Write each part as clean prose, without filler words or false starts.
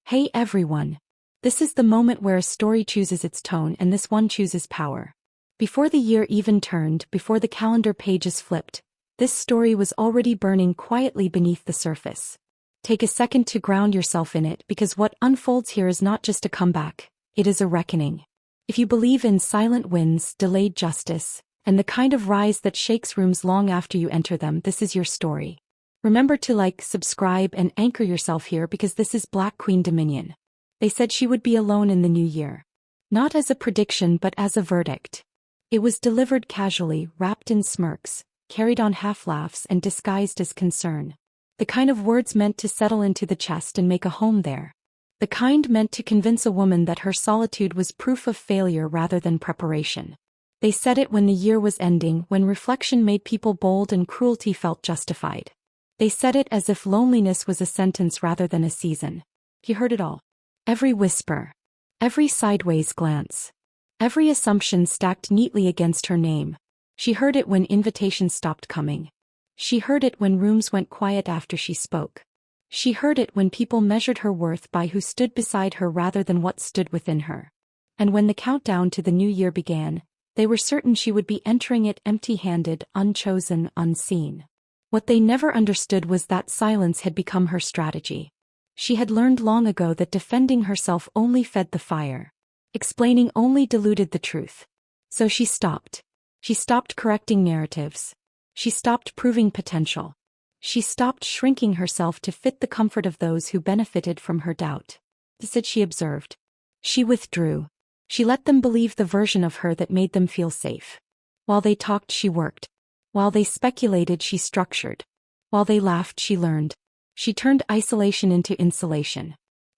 Hey everyone! This is the moment where a story chooses its tone and this one chooses power. Before the year even turned, before the calendar pages flipped, this story was already burning quietly beneath the surface. Take a second to ground yourself in it, because what unfolds here is not just a comeback, it is a reckoning. If you believe in silent wins, delayed justice, and the kind of rise that shakes rooms long after you enter them, this is your story. Remember to like, subscribe, and anchor yourself here, because this is Black Queen Dominion. They said she would be alone in the new year. Not as a prediction but as a verdict. It was delivered casually, wrapped in smirks, carried on half-laughs and disguised as concern. The kind of words meant to settle into the chest and make a home there. The kind meant to convince a woman that her solitude was proof of failure rather than preparation. They said it when the year was ending, when reflection made people bold and cruelty felt justified. They said it as if loneliness was a sentence rather than a season. You heard it all. Every whisper. Every sideways glance. Every assumption stacked neatly against her name. She heard it when invitations stopped coming. She heard it when rooms went quiet after she spoke. She heard it when people measured her worth by who stood beside her rather than what stood within her. And when the countdown to the new year began, they were certain she would be entering it empty-handed, unchosen, unseen. What they never understood was that silence had become her strategy. She had learned long ago that defending herself only fed the fire. Explaining only diluted the truth. So she stopped. She stopped correcting narratives. She stopped proving potential. She stopped shrinking herself to fit the comfort of those who benefited from her doubt. This she observed. She withdrew. She let them believe the version of her that made them feel safe. While they talked, she worked. While they speculated, she structured. While they laughed, she learned. She turned isolation into insulation.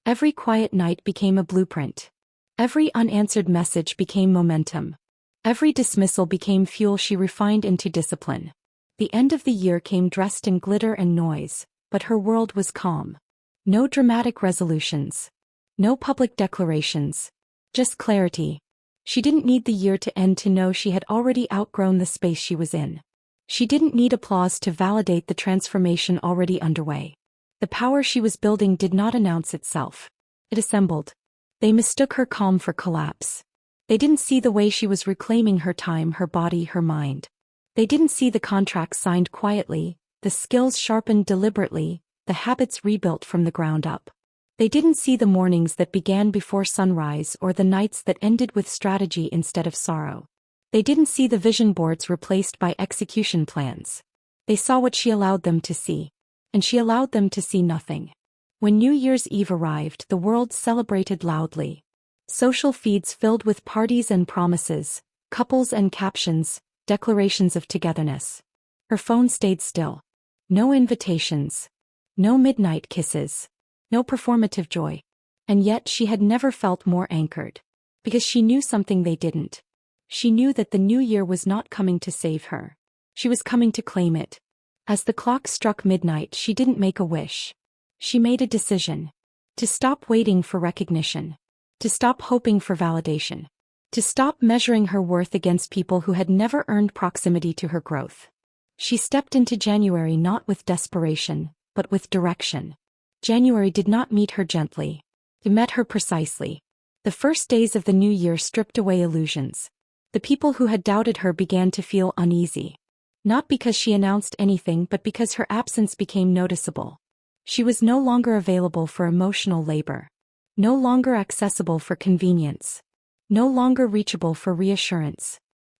Every quiet night became a blueprint. Every unanswered message became momentum. Every dismissal became fuel she refined into discipline. The end of the year came dressed in glitter and noise, but her world was calm. No dramatic resolutions. No public declarations. Just clarity. She didn't need the year to end to know she had already outgrown the space she was in. She didn't need applause to validate the transformation already underway. The power she was building did not announce itself. It assembled. They mistook her calm for collapse. They didn't see the way she was reclaiming her time, her body, her mind. They didn't see the contracts signed quietly, the skills sharpened deliberately, the habits rebuilt from the ground up. They didn't see the mornings that began before sunrise or the nights that ended with strategy instead of sorrow. They didn't see the vision boards replaced by execution plans. They saw what she allowed them to see. And she allowed them to see nothing. When New Year's Eve arrived, the world celebrated loudly. Social feeds filled with parties and promises, couples and captions, declarations of togetherness. Her phone stayed still. No invitations. No midnight kisses. No performative joy. And yet she had never felt more anchored. Because she knew something they didn't. She knew that the new year was not coming to save her. She was coming to claim it. As the clock struck midnight, she didn't make a wish. She made a decision. To stop waiting for recognition. To stop hoping for validation. To stop measuring her worth against people who had never earned proximity to her growth. She stepped into January not with desperation, but with direction. January did not meet her gently. It met her precisely. The first days of the new year stripped away illusions. The people who had doubted her began to feel uneasy. Not because she announced anything, but because her absence became noticeable. She was no longer available for emotional labor. No longer accessible for convenience. No longer reachable for reassurance.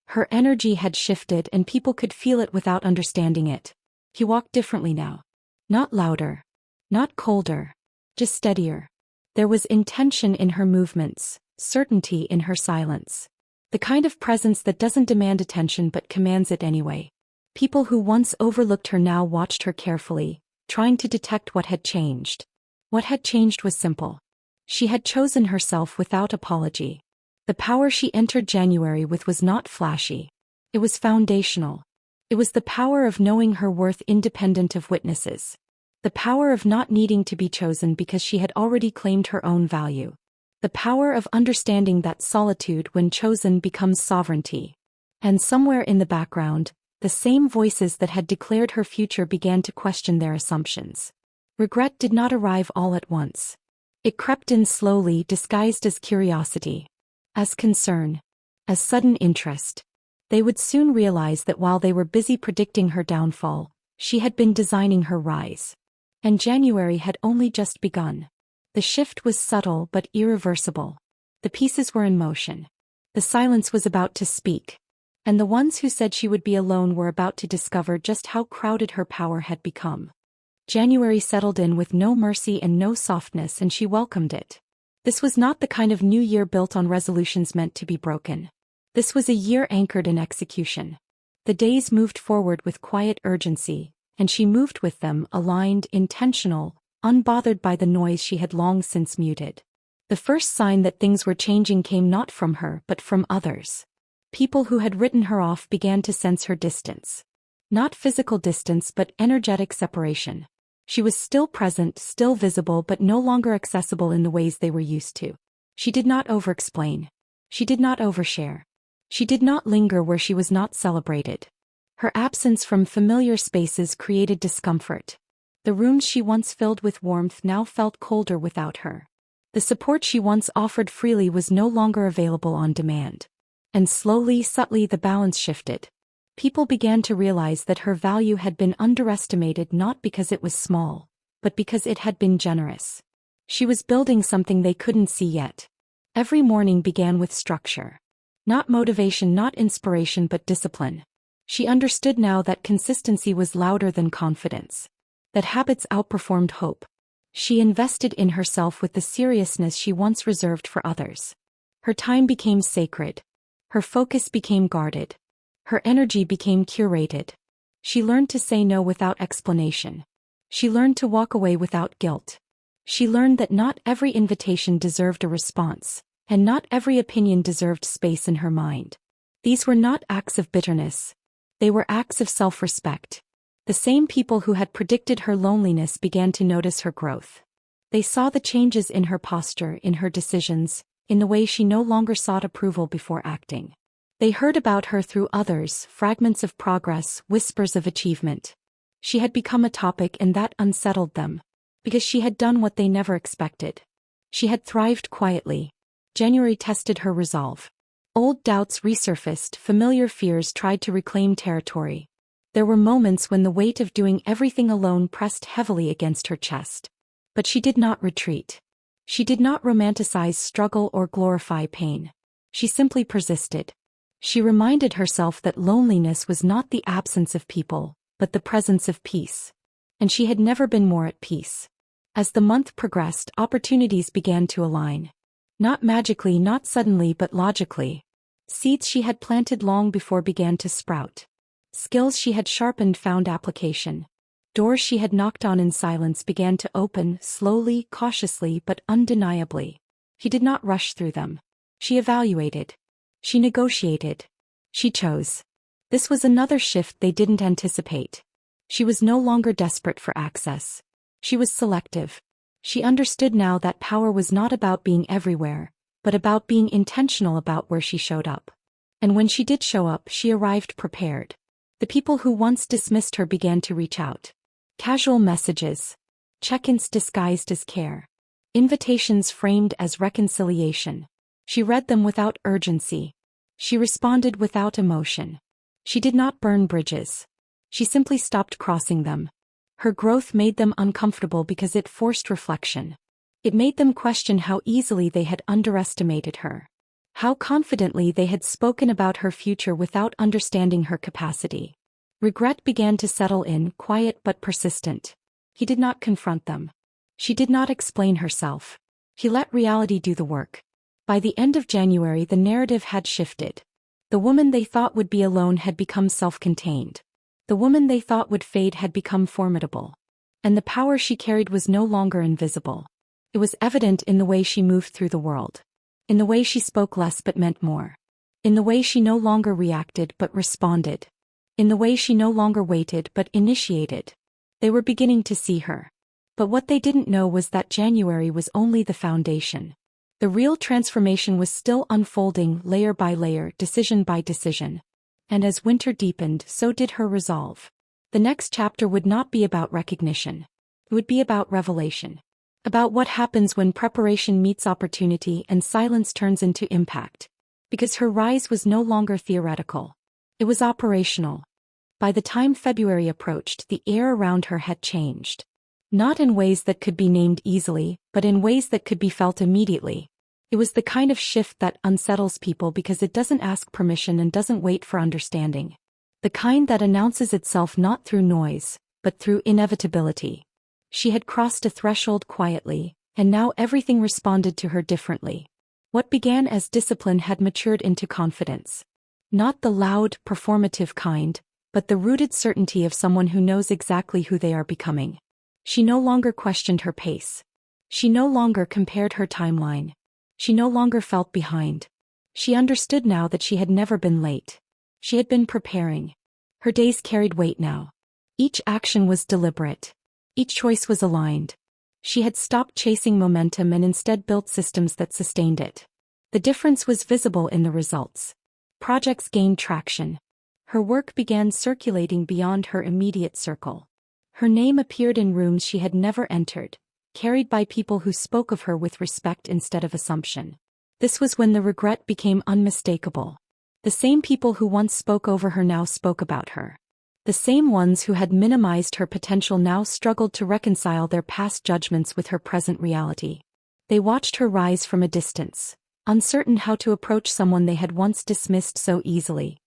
Her energy had shifted and people could feel it without understanding it. He walked differently now. Not louder. Not colder. Just steadier. There was intention in her movements, certainty in her silence. The kind of presence that doesn't demand attention but commands it anyway. People who once overlooked her now watched her carefully, trying to detect what had changed. What had changed was simple. She had chosen herself without apology. The power she entered January with was not flashy. It was foundational. It was the power of knowing her worth independent of witnesses. The power of not needing to be chosen because she had already claimed her own value. The power of understanding that solitude when chosen becomes sovereignty. And somewhere in the background, the same voices that had declared her future began to question their assumptions. Regret did not arrive all at once. It crept in slowly, disguised as curiosity, as concern, as sudden interest. They would soon realize that while they were busy predicting her downfall, she had been designing her rise. And January had only just begun. The shift was subtle but irreversible. The pieces were in motion. The silence was about to speak. And the ones who said she would be alone were about to discover just how crowded her power had become. January settled in with no mercy and no softness, and she welcomed it. This was not the kind of new year built on resolutions meant to be broken. This was a year anchored in execution. The days moved forward with quiet urgency, and she moved with them, aligned, intentional, unbothered by the noise she had long since muted. The first sign that things were changing came not from her but from others. People who had written her off began to sense her distance. Not physical distance but energetic separation. She was still present, still visible, but no longer accessible in the ways they were used to. She did not over-explain. She did not overshare. She did not linger where she was not celebrated. Her absence from familiar spaces created discomfort. The rooms she once filled with warmth now felt colder without her. The support she once offered freely was no longer available on demand. And slowly, subtly, the balance shifted. People began to realize that her value had been underestimated, not because it was small, but because it had been generous. She was building something they couldn't see yet. Every morning began with structure. Not motivation, not inspiration, but discipline. She understood now that consistency was louder than confidence. That habits outperformed hope. She invested in herself with the seriousness she once reserved for others. Her time became sacred. Her focus became guarded. Her energy became curated. She learned to say no without explanation. She learned to walk away without guilt. She learned that not every invitation deserved a response, and not every opinion deserved space in her mind. These were not acts of bitterness. They were acts of self-respect. The same people who had predicted her loneliness began to notice her growth. They saw the changes in her posture, in her decisions, in the way she no longer sought approval before acting. They heard about her through others, fragments of progress, whispers of achievement. She had become a topic, and that unsettled them, because she had done what they never expected. She had thrived quietly. January tested her resolve. Old doubts resurfaced, familiar fears tried to reclaim territory. There were moments when the weight of doing everything alone pressed heavily against her chest. But she did not retreat. She did not romanticize struggle or glorify pain. She simply persisted. She reminded herself that loneliness was not the absence of people, but the presence of peace. And she had never been more at peace. As the month progressed, opportunities began to align. Not magically, not suddenly, but logically. Seeds she had planted long before began to sprout. Skills she had sharpened found application. Doors she had knocked on in silence began to open, slowly, cautiously, but undeniably. She did not rush through them. She evaluated. She negotiated. She chose. This was another shift they didn't anticipate. She was no longer desperate for access. She was selective. She understood now that power was not about being everywhere, but about being intentional about where she showed up. And when she did show up, she arrived prepared. The people who once dismissed her began to reach out. Casual messages. Check-ins disguised as care. Invitations framed as reconciliation. She read them without urgency. She responded without emotion. She did not burn bridges. She simply stopped crossing them. Her growth made them uncomfortable because it forced reflection. It made them question how easily they had underestimated her. How confidently they had spoken about her future without understanding her capacity. Regret began to settle in, quiet but persistent. He did not confront them. She did not explain herself. He let reality do the work. By the end of January, the narrative had shifted. The woman they thought would be alone had become self-contained. The woman they thought would fade had become formidable. And the power she carried was no longer invisible. It was evident in the way she moved through the world. In the way she spoke less but meant more. In the way she no longer reacted but responded. In the way she no longer waited but initiated. They were beginning to see her. But what they didn't know was that January was only the foundation. The real transformation was still unfolding, layer by layer, decision by decision. And as winter deepened, so did her resolve. The next chapter would not be about recognition. It would be about revelation. About what happens when preparation meets opportunity and silence turns into impact. Because her rise was no longer theoretical. It was operational. By the time February approached, the air around her had changed. Not in ways that could be named easily, but in ways that could be felt immediately. It was the kind of shift that unsettles people because it doesn't ask permission and doesn't wait for understanding. The kind that announces itself not through noise, but through inevitability. She had crossed a threshold quietly, and now everything responded to her differently. What began as discipline had matured into confidence. Not the loud, performative kind, but the rooted certainty of someone who knows exactly who they are becoming. She no longer questioned her pace. She no longer compared her timeline. She no longer felt behind. She understood now that she had never been late. She had been preparing. Her days carried weight now. Each action was deliberate. Each choice was aligned. She had stopped chasing momentum and instead built systems that sustained it. The difference was visible in the results. Projects gained traction. Her work began circulating beyond her immediate circle. Her name appeared in rooms she had never entered, carried by people who spoke of her with respect instead of assumption. This was when the regret became unmistakable. The same people who once spoke over her now spoke about her. The same ones who had minimized her potential now struggled to reconcile their past judgments with her present reality. They watched her rise from a distance, uncertain how to approach someone they had once dismissed so easily.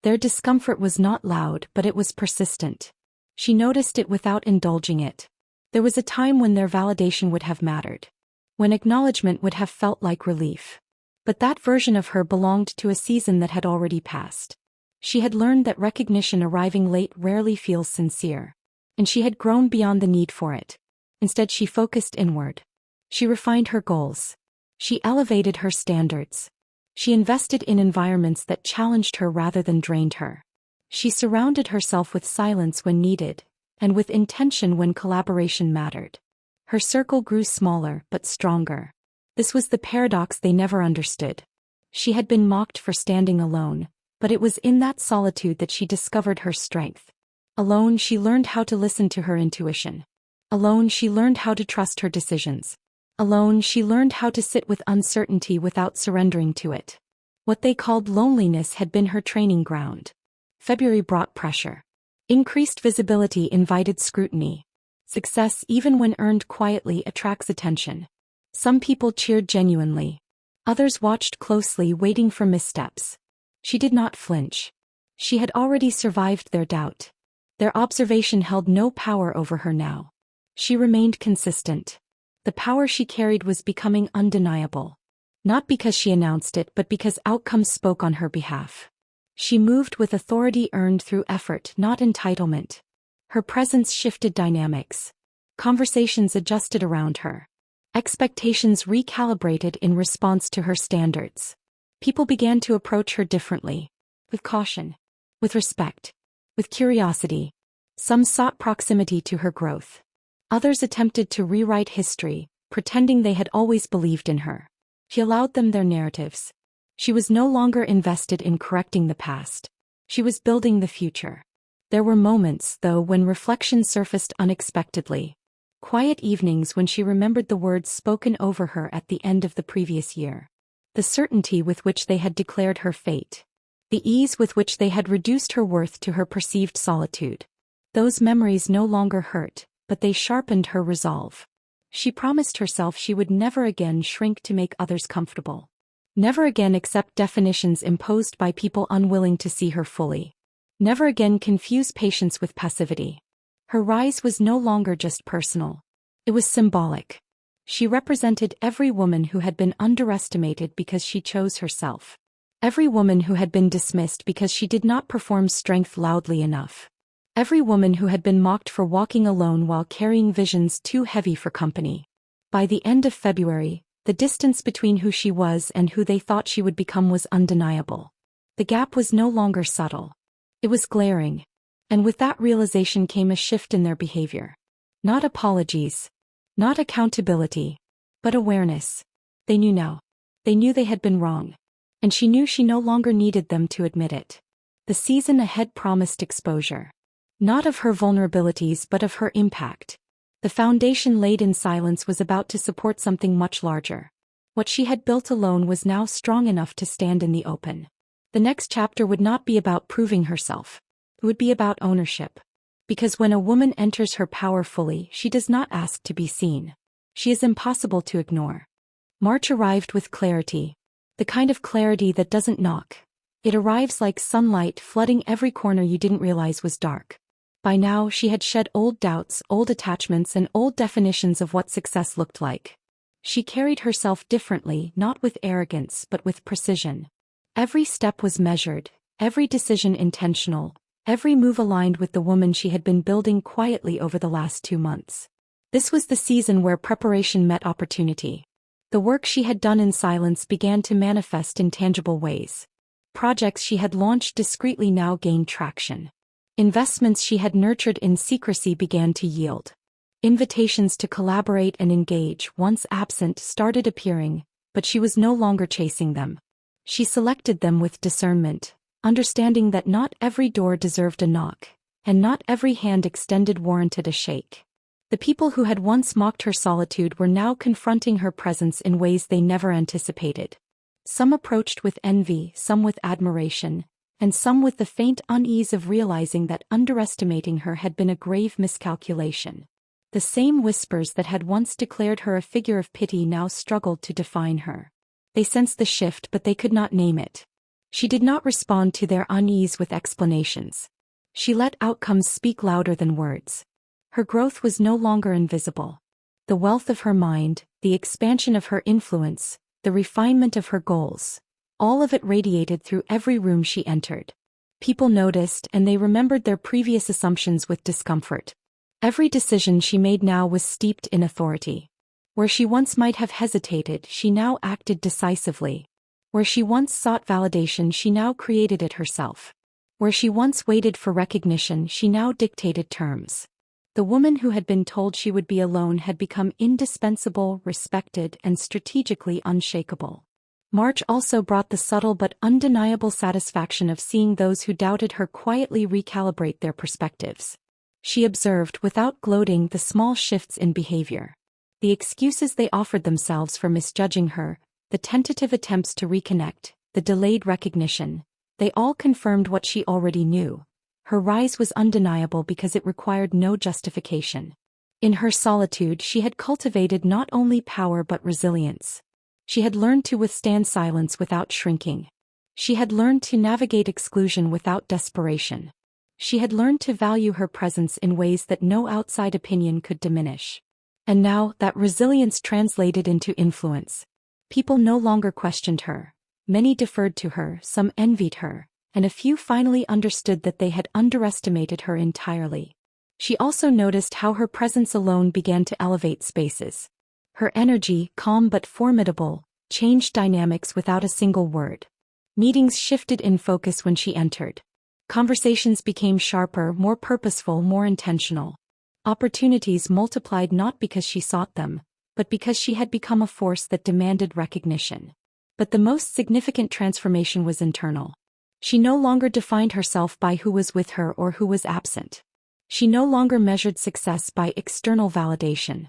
Their discomfort was not loud, but it was persistent. She noticed it without indulging it. There was a time when their validation would have mattered. When acknowledgement would have felt like relief. But that version of her belonged to a season that had already passed. She had learned that recognition arriving late rarely feels sincere. And she had grown beyond the need for it. Instead, she focused inward. She refined her goals. She elevated her standards. She invested in environments that challenged her rather than drained her. She surrounded herself with silence when needed, and with intention when collaboration mattered. Her circle grew smaller but stronger. This was the paradox they never understood. She had been mocked for standing alone, but it was in that solitude that she discovered her strength. Alone she learned how to listen to her intuition. Alone she learned how to trust her decisions. Alone she learned how to sit with uncertainty without surrendering to it. What they called loneliness had been her training ground. February brought pressure. Increased visibility invited scrutiny. Success, even when earned quietly, attracts attention. Some people cheered genuinely. Others watched closely, waiting for missteps. She did not flinch. She had already survived their doubt. Their observation held no power over her now. She remained consistent. The power she carried was becoming undeniable. Not because she announced it, but because outcomes spoke on her behalf. She moved with authority earned through effort, not entitlement. Her presence shifted dynamics. Conversations adjusted around her. Expectations recalibrated in response to her standards. People began to approach her differently. With caution. With respect. With curiosity. Some sought proximity to her growth. Others attempted to rewrite history, pretending they had always believed in her. She allowed them their narratives. She was no longer invested in correcting the past. She was building the future. There were moments, though, when reflection surfaced unexpectedly. Quiet evenings when she remembered the words spoken over her at the end of the previous year. The certainty with which they had declared her fate. The ease with which they had reduced her worth to her perceived solitude. Those memories no longer hurt, but they sharpened her resolve. She promised herself she would never again shrink to make others comfortable. Never again accept definitions imposed by people unwilling to see her fully. Never again confuse patience with passivity. Her rise was no longer just personal. It was symbolic. She represented every woman who had been underestimated because she chose herself. Every woman who had been dismissed because she did not perform strength loudly enough. Every woman who had been mocked for walking alone while carrying visions too heavy for company. By the end of February, the distance between who she was and who they thought she would become was undeniable. The gap was no longer subtle. It was glaring. And with that realization came a shift in their behavior. Not apologies. Not accountability. But awareness. They knew now. They knew they had been wrong. And she knew she no longer needed them to admit it. The season ahead promised exposure. Not of her vulnerabilities but of her impact. The foundation laid in silence was about to support something much larger. What she had built alone was now strong enough to stand in the open. The next chapter would not be about proving herself. It would be about ownership. Because when a woman enters her power fully, she does not ask to be seen. She is impossible to ignore. March arrived with clarity. The kind of clarity that doesn't knock. It arrives like sunlight flooding every corner you didn't realize was dark. By now she had shed old doubts, old attachments, and old definitions of what success looked like. She carried herself differently, not with arrogance but with precision. Every step was measured, every decision intentional, every move aligned with the woman she had been building quietly over the last 2 months. This was the season where preparation met opportunity. The work she had done in silence began to manifest in tangible ways. Projects she had launched discreetly now gained traction. Investments she had nurtured in secrecy began to yield. Invitations to collaborate and engage, once absent, started appearing, but she was no longer chasing them. She selected them with discernment, understanding that not every door deserved a knock, and not every hand extended warranted a shake. The people who had once mocked her solitude were now confronting her presence in ways they never anticipated. Some approached with envy, some with admiration, and some with the faint unease of realizing that underestimating her had been a grave miscalculation. The same whispers that had once declared her a figure of pity now struggled to define her. They sensed the shift, but they could not name it. She did not respond to their unease with explanations. She let outcomes speak louder than words. Her growth was no longer invisible. The wealth of her mind, the expansion of her influence, the refinement of her goals, all of it radiated through every room she entered. People noticed, and they remembered their previous assumptions with discomfort. Every decision she made now was steeped in authority. Where she once might have hesitated, she now acted decisively. Where she once sought validation, she now created it herself. Where she once waited for recognition, she now dictated terms. The woman who had been told she would be alone had become indispensable, respected, and strategically unshakable. March also brought the subtle but undeniable satisfaction of seeing those who doubted her quietly recalibrate their perspectives. She observed, without gloating, the small shifts in behavior. The excuses they offered themselves for misjudging her, the tentative attempts to reconnect, the delayed recognition, they all confirmed what she already knew. Her rise was undeniable because it required no justification. In her solitude she had cultivated not only power but resilience. She had learned to withstand silence without shrinking. She had learned to navigate exclusion without desperation. She had learned to value her presence in ways that no outside opinion could diminish. And now that resilience translated into influence. People no longer questioned her. Many deferred to her, some envied her, and a few finally understood that they had underestimated her entirely. She also noticed how her presence alone began to elevate spaces. Her energy, calm but formidable, changed dynamics without a single word. Meetings shifted in focus when she entered. Conversations became sharper, more purposeful, more intentional. Opportunities multiplied not because she sought them, but because she had become a force that demanded recognition. But the most significant transformation was internal. She no longer defined herself by who was with her or who was absent. She no longer measured success by external validation.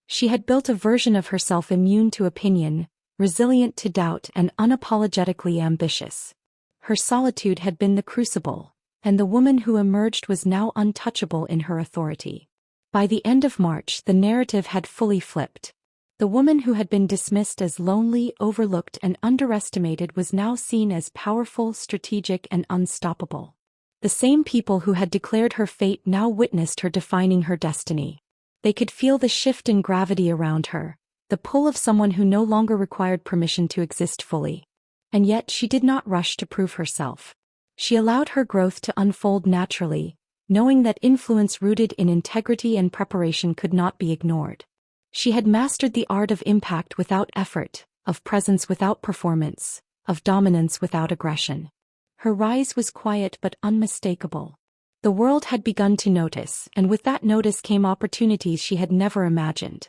She had built a version of herself immune to opinion, resilient to doubt, and unapologetically ambitious. Her solitude had been the crucible, and the woman who emerged was now untouchable in her authority. By the end of March, the narrative had fully flipped. The woman who had been dismissed as lonely, overlooked, and underestimated was now seen as powerful, strategic, and unstoppable. The same people who had declared her fate now witnessed her defining her destiny. They could feel the shift in gravity around her, the pull of someone who no longer required permission to exist fully. And yet she did not rush to prove herself. She allowed her growth to unfold naturally, knowing that influence rooted in integrity and preparation could not be ignored. She had mastered the art of impact without effort, of presence without performance, of dominance without aggression. Her rise was quiet but unmistakable. The world had begun to notice, and with that notice came opportunities she had never imagined.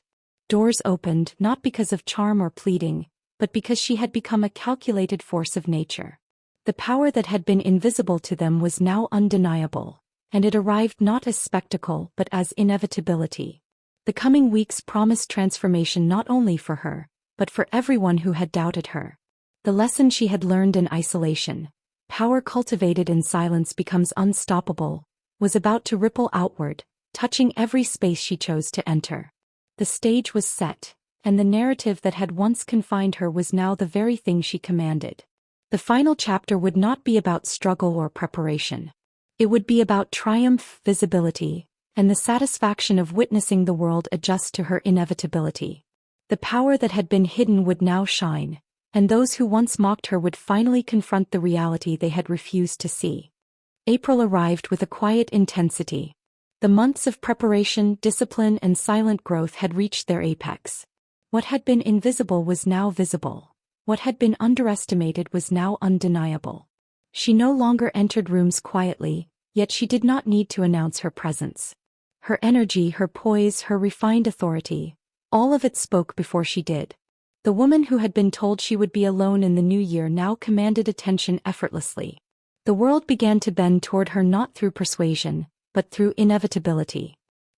Doors opened not because of charm or pleading, but because she had become a calculated force of nature. The power that had been invisible to them was now undeniable, and it arrived not as spectacle but as inevitability. The coming weeks promised transformation not only for her, but for everyone who had doubted her. The lesson she had learned in isolation, power cultivated in silence becomes unstoppable, was about to ripple outward, touching every space she chose to enter. The stage was set, and the narrative that had once confined her was now the very thing she commanded. The final chapter would not be about struggle or preparation. It would be about triumph, visibility, and the satisfaction of witnessing the world adjust to her inevitability. The power that had been hidden would now shine, and those who once mocked her would finally confront the reality they had refused to see. April arrived with a quiet intensity. The months of preparation, discipline, and silent growth had reached their apex. What had been invisible was now visible. What had been underestimated was now undeniable. She no longer entered rooms quietly, yet she did not need to announce her presence. Her energy, her poise, her refined authority, all of it spoke before she did. The woman who had been told she would be alone in the new year now commanded attention effortlessly. The world began to bend toward her not through persuasion, but through inevitability.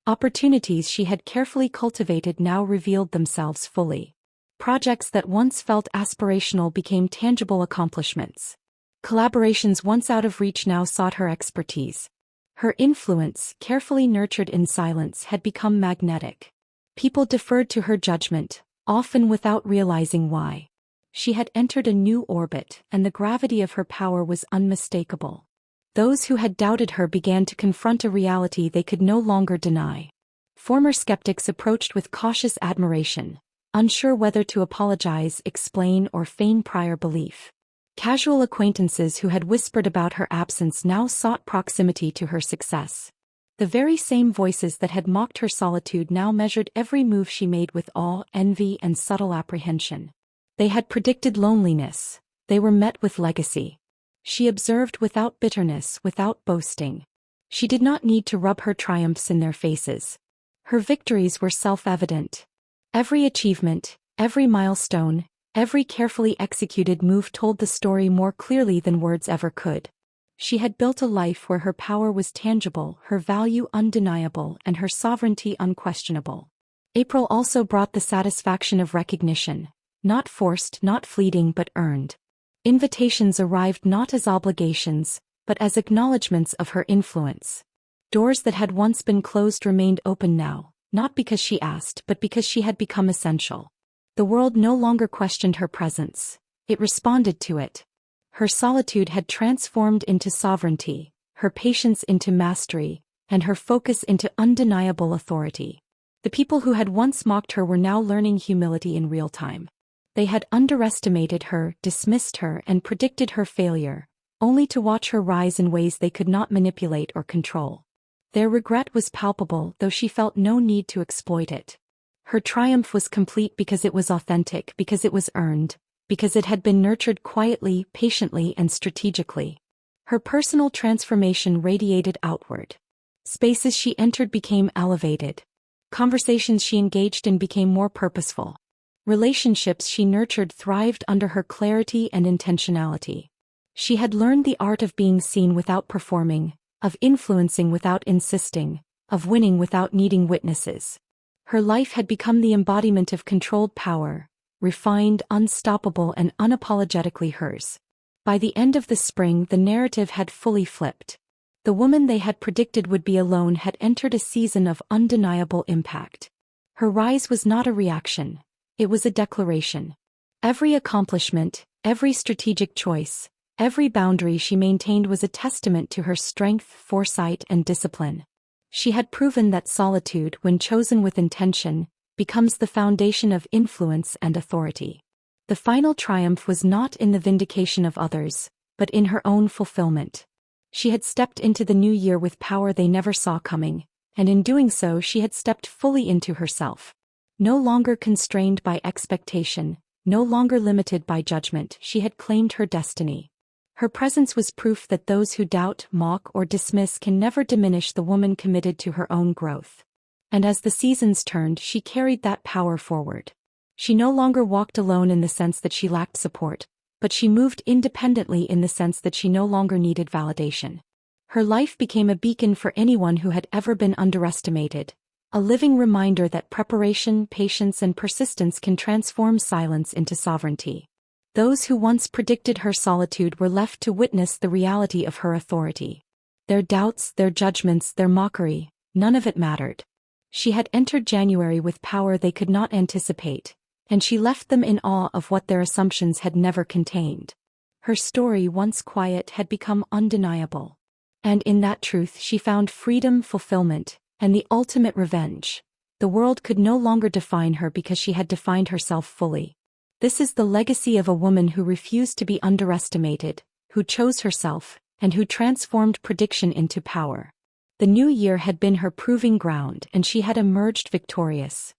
Opportunities she had carefully cultivated now revealed themselves fully. Projects that once felt aspirational became tangible accomplishments. Collaborations once out of reach now sought her expertise. Her influence, carefully nurtured in silence, had become magnetic. People deferred to her judgment, often without realizing why. She had entered a new orbit, and the gravity of her power was unmistakable. Those who had doubted her began to confront a reality they could no longer deny. Former skeptics approached with cautious admiration, unsure whether to apologize, explain, or feign prior belief. Casual acquaintances who had whispered about her absence now sought proximity to her success. The very same voices that had mocked her solitude now measured every move she made with awe, envy, and subtle apprehension. They had predicted loneliness. They were met with legacy. She observed without bitterness, without boasting. She did not need to rub her triumphs in their faces. Her victories were self-evident. Every achievement, every milestone, every carefully executed move told the story more clearly than words ever could. She had built a life where her power was tangible, her value undeniable, and her sovereignty unquestionable. April also brought the satisfaction of recognition, not forced, not fleeting, but earned. Invitations arrived not as obligations, but as acknowledgments of her influence. Doors that had once been closed remained open now, not because she asked, but because she had become essential. The world no longer questioned her presence. It responded to it. Her solitude had transformed into sovereignty, her patience into mastery, and her focus into undeniable authority. The people who had once mocked her were now learning humility in real time. They had underestimated her, dismissed her, and predicted her failure, only to watch her rise in ways they could not manipulate or control. Their regret was palpable, though she felt no need to exploit it. Her triumph was complete because it was authentic, because it was earned, because it had been nurtured quietly, patiently, and strategically. Her personal transformation radiated outward. Spaces she entered became elevated. Conversations she engaged in became more purposeful. Relationships she nurtured thrived under her clarity and intentionality. She had learned the art of being seen without performing, of influencing without insisting, of winning without needing witnesses. Her life had become the embodiment of controlled power, refined, unstoppable, and unapologetically hers. By the end of the spring, the narrative had fully flipped. The woman they had predicted would be alone had entered a season of undeniable impact. Her rise was not a reaction. It was a declaration. Every accomplishment, every strategic choice, every boundary she maintained was a testament to her strength, foresight, and discipline. She had proven that solitude, when chosen with intention, becomes the foundation of influence and authority. The final triumph was not in the vindication of others, but in her own fulfillment. She had stepped into the new year with power they never saw coming, and in doing so she had stepped fully into herself. No longer constrained by expectation, no longer limited by judgment, she had claimed her destiny. Her presence was proof that those who doubt, mock, or dismiss can never diminish the woman committed to her own growth. And as the seasons turned, she carried that power forward. She no longer walked alone in the sense that she lacked support, but she moved independently in the sense that she no longer needed validation. Her life became a beacon for anyone who had ever been underestimated, A living reminder that preparation, patience, and persistence can transform silence into sovereignty. Those who once predicted her solitude were left to witness the reality of her authority. Their doubts, their judgments, their mockery, none of it mattered. She had entered January with power they could not anticipate, and she left them in awe of what their assumptions had never contained. Her story, once quiet, had become undeniable. And in that truth she found freedom, fulfillment, and the ultimate revenge. The world could no longer define her because she had defined herself fully. This is the legacy of a woman who refused to be underestimated, who chose herself, and who transformed prediction into power. The new year had been her proving ground, and she had emerged victorious.